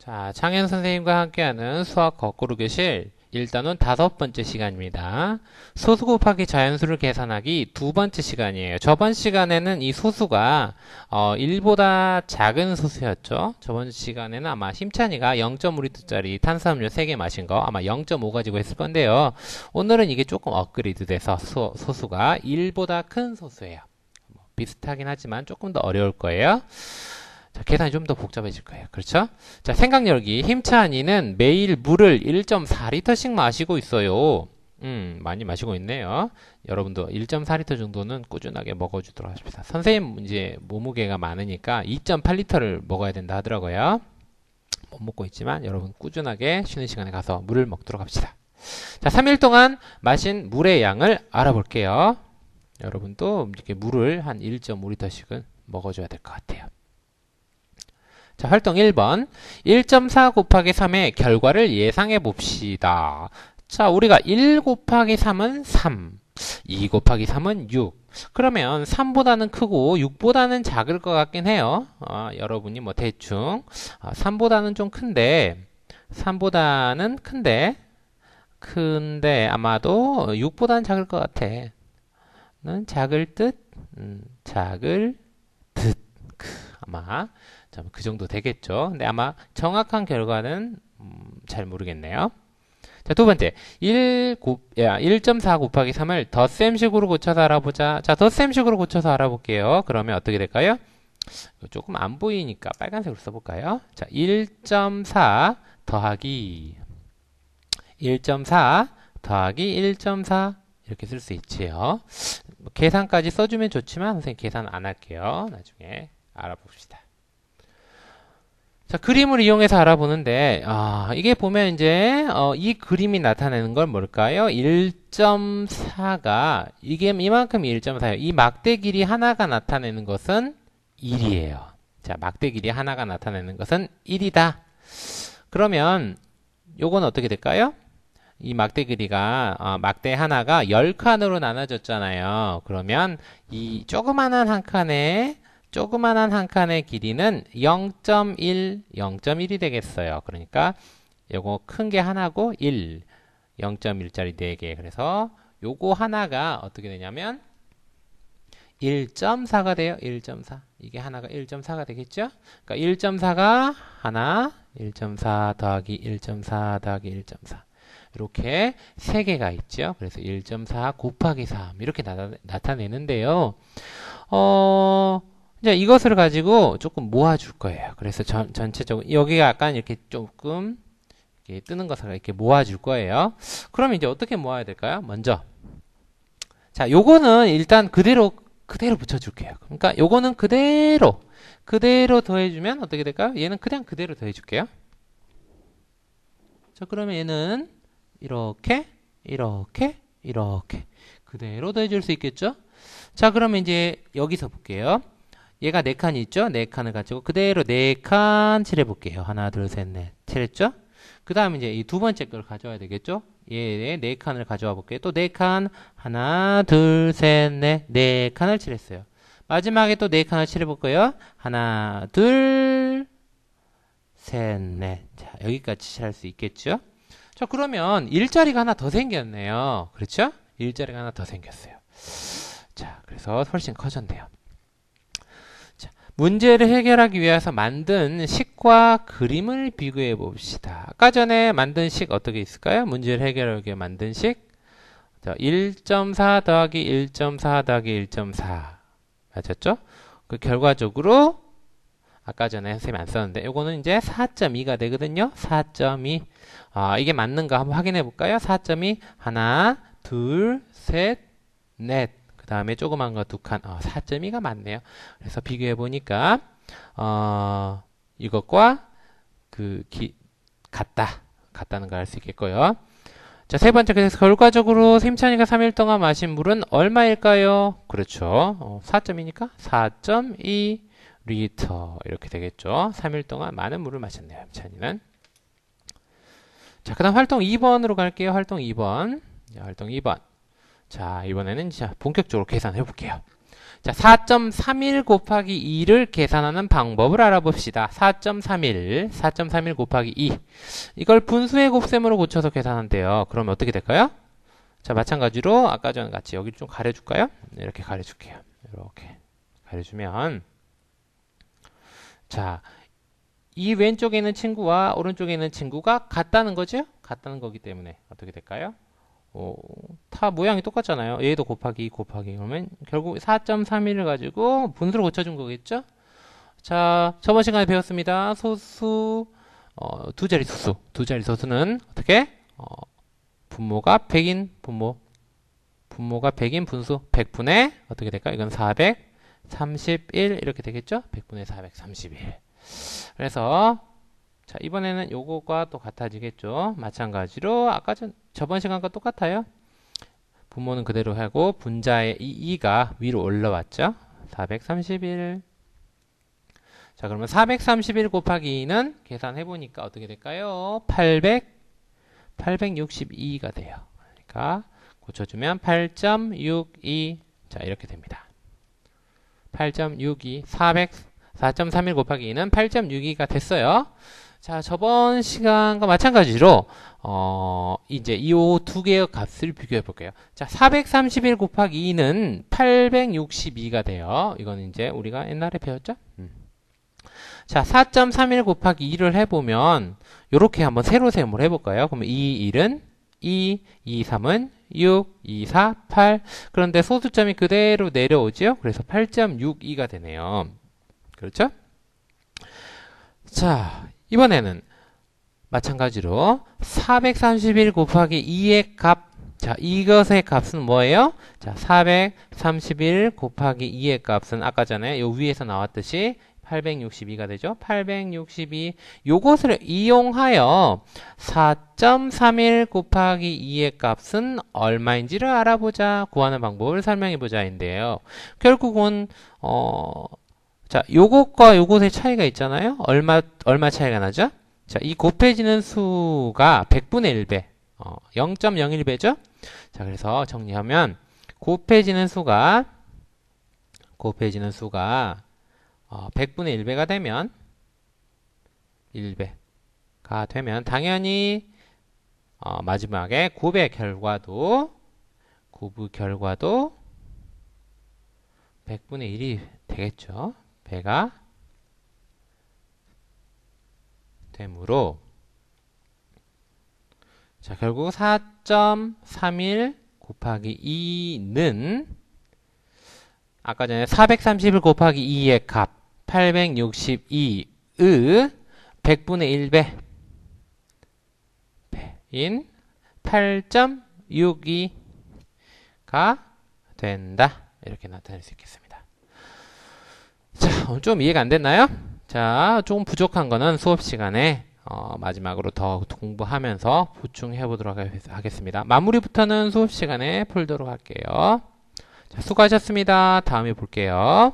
자, 창현 선생님과 함께하는 수학 거꾸로 교실 1단원 5번째 시간입니다. 소수 곱하기 자연수를 계산하기 두 번째 시간이에요. 저번 시간에는 이 소수가 1보다 작은 소수였죠. 저번 시간에는 아마 힘찬이가 0.5L짜리 탄수음료 3개 마신 거 아마 0.5 가지고 했을 건데요. 오늘은 이게 조금 업그레이드 돼서 소수가 1보다 큰 소수예요. 비슷하긴 하지만 조금 더 어려울 거예요. 자, 계산이 좀 더 복잡해질 거예요. 그렇죠? 자, 생각 열기. 힘찬이는 매일 물을 1.4리터씩 마시고 있어요. 많이 마시고 있네요. 여러분도 1.4리터 정도는 꾸준하게 먹어주도록 하십시다. 선생님 이제 몸무게가 많으니까 2.8리터를 먹어야 된다 하더라고요. 못 먹고 있지만 여러분 꾸준하게 쉬는 시간에 가서 물을 먹도록 합시다. 자, 3일 동안 마신 물의 양을 알아볼게요. 여러분도 이렇게 물을 한 1.5리터씩은 먹어줘야 될 것 같아요. 자, 활동 1번. 1.4 곱하기 3의 결과를 예상해 봅시다. 자, 우리가 1 곱하기 3은 3, 2 곱하기 3은 6. 그러면 3보다는 크고 6보다는 작을 것 같긴 해요. 여러분이 뭐 대충 3보다는 좀 큰데 3보다는 큰데 아마도 6보다는 작을 것 같아. 는 작을 듯, 작을 듯. 아마 그 정도 되겠죠. 근데 아마 정확한 결과는 잘 모르겠네요. 자, 두 번째. 1.4 곱하기 3을 덧셈식으로 고쳐서 알아보자. 자, 덧셈식으로 고쳐서 알아볼게요. 그러면 어떻게 될까요? 조금 안 보이니까 빨간색으로 써볼까요? 자, 1.4 더하기 1.4 더하기 1.4 이렇게 쓸 수 있지요. 계산까지 써주면 좋지만 선생님 계산 안 할게요. 나중에 알아봅시다. 자, 그림을 이용해서 알아보는데 이게 보면 이제 이 그림이 나타내는 건 뭘까요? 1.4가 이게 이만큼이 1.4예요. 이 막대 길이 하나가 나타내는 것은 1이에요. 자, 막대 길이 하나가 나타내는 것은 1이다. 그러면 요건 어떻게 될까요? 이 막대 길이가 막대 하나가 10칸으로 나눠졌잖아요. 그러면 이 조그만한 한 칸의 길이는 0.1이 되겠어요. 그러니까 요거 큰 게 하나고 0.1짜리 4개. 그래서 요거 하나가 어떻게 되냐면 1.4가 돼요. 1.4. 이게 하나가 1.4가 되겠죠? 그러니까 1.4가 하나, 1.4 더하기 1.4 더하기 1.4. 이렇게 3개가 있죠. 그래서 1.4 곱하기 3 이렇게 나타내는데요. 이제 이것을 가지고 조금 모아줄 거예요. 그래서 전체적으로 여기가 약간 이렇게 조금 이렇게 뜨는 것을 이렇게 모아줄 거예요. 그럼 이제 어떻게 모아야 될까요? 먼저 자, 요거는 일단 그대로 붙여줄게요. 그러니까 요거는 그대로 더해주면 어떻게 될까요? 얘는 그냥 그대로 더해줄게요. 자, 그러면 얘는 이렇게 그대로 더해줄 수 있겠죠? 자, 그러면 이제 여기서 볼게요. 얘가 4칸이 있죠? 4칸을 가지고 그대로 4칸 칠해볼게요. 하나, 둘, 셋, 넷. 칠했죠? 그 다음에 이제 이 두 번째 걸 가져와야 되겠죠? 얘 4칸을 가져와 볼게요. 또 4칸. 하나, 둘, 셋, 넷. 4칸을 칠했어요. 마지막에 또 4칸을 칠해볼까요? 하나, 둘, 셋, 넷. 자, 여기까지 칠할 수 있겠죠? 자, 그러면 일자리가 하나 더 생겼네요. 그렇죠? 일자리가 하나 더 생겼어요. 자, 그래서 훨씬 커졌네요. 자, 문제를 해결하기 위해서 만든 식과 그림을 비교해 봅시다. 아까 전에 만든 식 어떻게 있을까요? 문제를 해결하기 위해 만든 식. 자, 1.4 더하기 1.4 더하기 1.4. 맞았죠? 그 결과적으로 아까 전에 선생님이 안 썼는데 요거는 이제 4.2가 되거든요. 4.2. 이게 맞는가 한번 확인해 볼까요? 4.2 하나, 둘, 셋, 넷. 그 다음에 조그만 거 2칸. 4.2가 맞네요. 그래서 비교해 보니까 이것과 같다는 걸 알 수 있겠고요. 자, 세 번째. 그래서 결과적으로 힘찬이가 3일 동안 마신 물은 얼마일까요? 그렇죠. 4.2니까 4.2 리터 이렇게 되겠죠. 3일 동안 많은 물을 마셨네요. 힘찬이는. 자, 그 다음 활동 2번으로 갈게요. 활동 2번. 자, 활동 2번. 자, 이번에는 본격적으로 계산해 볼게요. 자, 4.31 곱하기 2를 계산하는 방법을 알아봅시다. 4.31 곱하기 2. 이걸 분수의 곱셈으로 고쳐서 계산한대요. 그러면 어떻게 될까요? 자, 마찬가지로 아까 전 같이 여기 좀 가려줄까요? 이렇게 가려줄게요. 이렇게 가려주면, 자, 이 왼쪽에 있는 친구와 오른쪽에 있는 친구가 같다는 거죠? 같다는 거기 때문에 어떻게 될까요? 다 모양이 똑같잖아요. 얘도 곱하기 그러면 결국 4.31을 가지고 분수로 고쳐준 거겠죠? 자, 저번 시간에 배웠습니다. 소수, 두 자리 소수는 어떻게? 분모가 100인 분모가 100인 분수 100분의 어떻게 될까? 이건 431 이렇게 되겠죠? 100분의 431. 그래서 자, 이번에는 요거가 또 같아지겠죠? 마찬가지로 아까 저번 시간과 똑같아요. 분모는 그대로 하고 분자의 이 2가 위로 올라왔죠? 431. 자, 그러면 431 곱하기 2는 계산해 보니까 어떻게 될까요? 862가 돼요. 그러니까 고쳐주면 8.62. 자, 이렇게 됩니다. 8.62. 4.31 곱하기 2는 8.62가 됐어요. 자, 저번 시간과 마찬가지로 이제 이 두 개의 값을 비교해 볼게요. 자, 431 곱하기 2는 862가 돼요. 이건 이제 우리가 옛날에 배웠죠? 자, 4.31 곱하기 2를 해보면 요렇게 한번 세로 세모를 해볼까요? 그러면 2, 1은 2, 2, 3은 6, 2, 4, 8. 그런데 소수점이 그대로 내려오죠? 그래서 8.62가 되네요. 그렇죠? 자, 이번에는 마찬가지로 431 곱하기 2의 값. 자, 이것의 값은 뭐예요? 자, 431 곱하기 2의 값은 아까 전에 요 위에서 나왔듯이 862가 되죠. 862. 요것을 이용하여 4.31 곱하기 2의 값은 얼마인지를 알아보자. 구하는 방법을 설명해 보자인데요. 결국은 자, 요것과 요것의 차이가 있잖아요. 얼마 차이가 나죠? 자, 이 곱해지는 수가 100분의 1배. 0.01배죠? 자, 그래서 정리하면 곱해지는 수가 100분의 1배가 되면 1배가 되면 당연히 마지막에 곱의 결과도 100분의 1이 되겠죠. 배가 되므로 자, 결국 4.31 곱하기 2는 아까 전에 431 곱하기 2의 값 862의 100분의 1배인 8.62가 된다. 이렇게 나타낼 수 있겠습니다. 자, 좀 이해가 안 됐나요? 자, 조금 부족한 거는 수업 시간에 마지막으로 더 공부하면서 보충해 보도록 하겠습니다. 마무리부터는 수업 시간에 풀도록 할게요. 자, 수고하셨습니다. 다음에 볼게요.